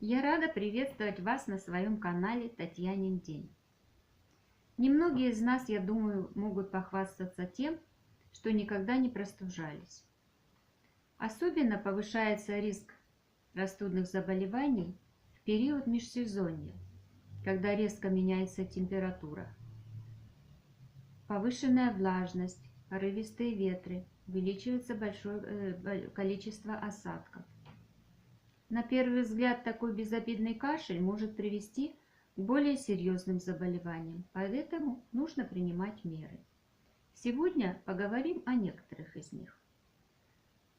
Я рада приветствовать вас на своем канале Татьянин день. Немногие из нас, я думаю, могут похвастаться тем, что никогда не простужались. Особенно повышается риск простудных заболеваний в период межсезонья, когда резко меняется температура. Повышенная влажность, порывистые ветры, увеличивается большое количество осадков. На первый взгляд такой безобидный кашель может привести к более серьезным заболеваниям, поэтому нужно принимать меры. Сегодня поговорим о некоторых из них.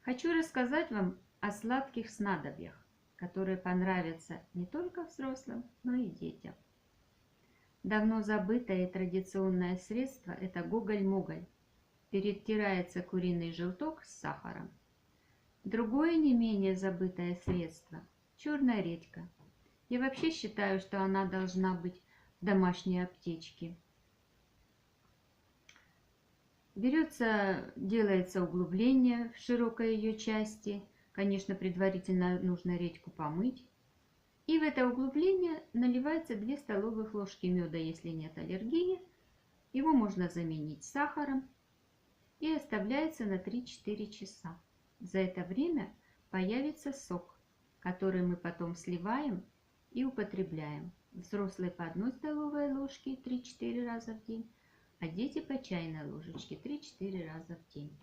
Хочу рассказать вам о сладких снадобьях, которые понравятся не только взрослым, но и детям. Давно забытое и традиционное средство – это гоголь-моголь. Перетирается куриный желток с сахаром. Другое не менее забытое средство – черная редька. Я вообще считаю, что она должна быть в домашней аптечке. Делается углубление в широкой ее части. Конечно, предварительно нужно редьку помыть. И в это углубление наливается 2 столовых ложки меда, если нет аллергии. Его можно заменить сахаром и оставляется на 3-4 часа. За это время появится сок, который мы потом сливаем и употребляем. Взрослые по 1 столовой ложке 3-4 раза в день, а дети по чайной ложечке 3-4 раза в день.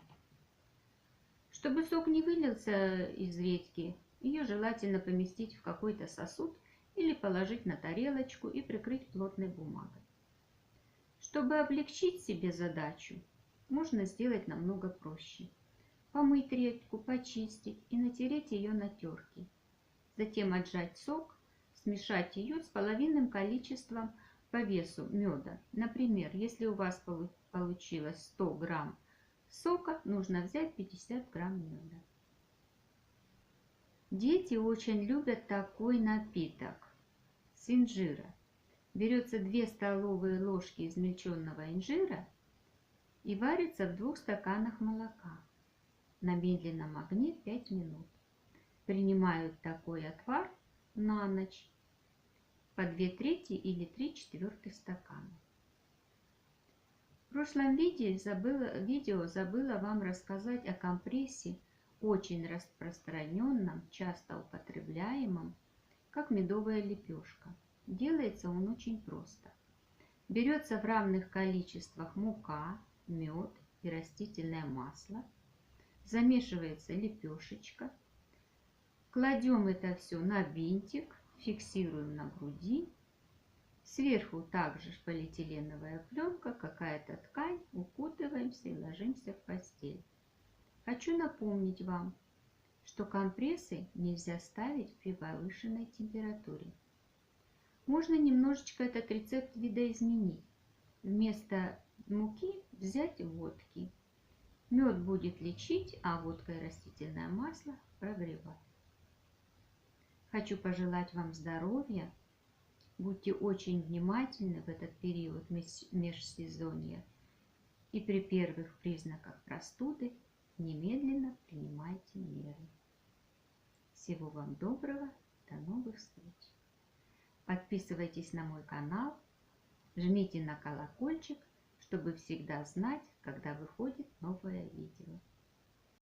Чтобы сок не вылился из редьки, ее желательно поместить в какой-то сосуд или положить на тарелочку и прикрыть плотной бумагой. Чтобы облегчить себе задачу, можно сделать намного проще. Помыть редьку, почистить и натереть ее на терке. Затем отжать сок, смешать ее с половинным количеством по весу меда. Например, если у вас получилось 100 грамм сока, нужно взять 50 грамм меда. Дети очень любят такой напиток с инжира. Берется 2 столовые ложки измельченного инжира и варится в 2 стаканах молока. На медленном огне 5 минут. Принимают такой отвар на ночь по 2/3 или 3/4 стакана. В прошлом видео забыла вам рассказать о компрессе, очень распространенном, часто употребляемом, как медовая лепешка. Делается он очень просто. Берется в равных количествах мука, мед и растительное масло. Замешивается лепешечка. Кладем это все на винтик, фиксируем на груди. Сверху также полиэтиленовая пленка, какая-то ткань, укутываемся и ложимся в постель. Хочу напомнить вам, что компрессы нельзя ставить при повышенной температуре. Можно немножечко этот рецепт видоизменить. Вместо муки взять водки. Мед будет лечить, а водка и растительное масло прогревать. Хочу пожелать вам здоровья. Будьте очень внимательны в этот период межсезонья. И при первых признаках простуды немедленно принимайте меры. Всего вам доброго. До новых встреч. Подписывайтесь на мой канал. Жмите на колокольчик, чтобы всегда знать, когда выходит новое видео.